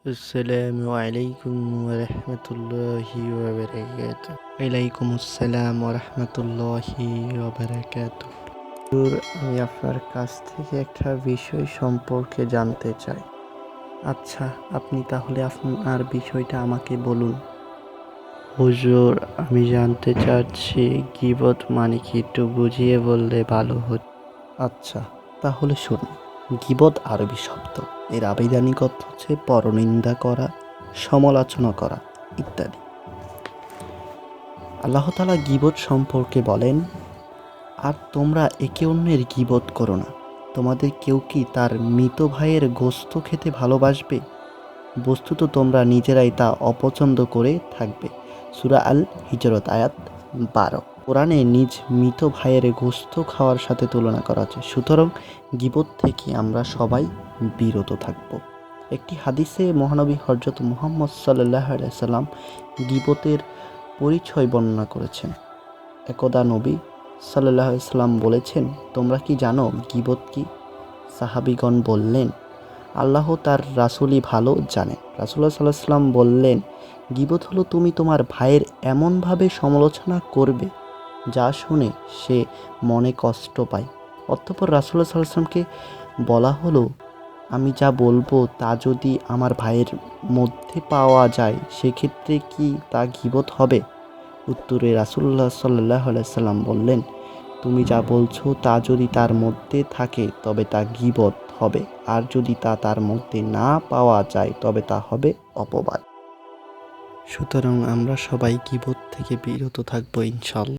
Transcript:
السلام عليكم ورحمة الله وبركاته ওয়ালাইকুম আসসালাম ওরহমতুল্লাহি ওয়াবারাকাতুহ। হুজুর, আমি আপনার কাছ থেকে একটা বিষয় সম্পর্কে জানতে চাই। আচ্ছা, আপনি তাহলে আপনার বিষয়টা আমাকে বলুন। হুজুর, আমি জানতে চাচ্ছি গীবত মানে কি, একটু বুঝিয়ে বললে ভালো হতো। আচ্ছা, তাহলে শুনুন। গীবত আরবি শব্দ, এর আবিধানিক অর্থ হচ্ছে পরনিন্দা করা, সমালোচনা করা ইত্যাদি। আল্লাহ তাআলা গীবত সম্পর্কে বলেন, আর তোমরা একে অন্যের গীবত করো না। তোমাদের কেউ কি তার মৃত ভাইয়ের গোশত খেতে ভালোবাসবে? বস্তুত তোমরা নিজেরাই তা অপছন্দ করে থাকবে। সূরা আল হিজরত আয়াত 12। কোরআনে নিজ মৃত ভাইয়ের গোশত খাওয়ার সাথে তুলনা করা হচ্ছে। সুতরাং গীবত থেকে আমরা সবাই বিরত থাকব। একটি হাদিসে মহানবী হযরত মুহাম্মদ সাল্লাল্লাহু আলাইহি সাল্লাম গীবতের পরিচয় বর্ণনা করেছেন। একদা নবী সাল্লাল্লাহু আলাইহি সাল্লাম বলেছেন, তোমরা কি জানো গীবত কি? সাহাবীগণ বললেন, আল্লাহ তার রাসূলই ভালো জানেন। রাসূলুল্লাহ সাল্লাল্লাহু আলাইহি সাল্লাম বললেন, গীবত হলো তুমি তোমার ভাইয়ের এমনভাবে সমালোচনা করবে যা শুনে সে মনে কষ্ট পায়। অতঃপর রাসূলুল্লাহ সাল্লাল্লাহু আলাইহি সাল্লামকে বলা হলো, আমি যা বলবো তা যদি আমার ভাইয়ের মধ্যে পাওয়া যায় সেক্ষেত্রে কি তা গীবত হবে? উত্তরে রাসূলুল্লাহ সাল্লাল্লাহু আলাইহি সাল্লাম বললেন, তুমি যা বলছো তা যদি তার মধ্যে থাকে তবে তা গীবত হবে, আর যদি তা তার মধ্যে না পাওয়া যায় তবে তা হবে অপবাদ। সুতরাং আমরা সবাই গীবত থেকে বিরত থাকবো ইনশাআল্লাহ।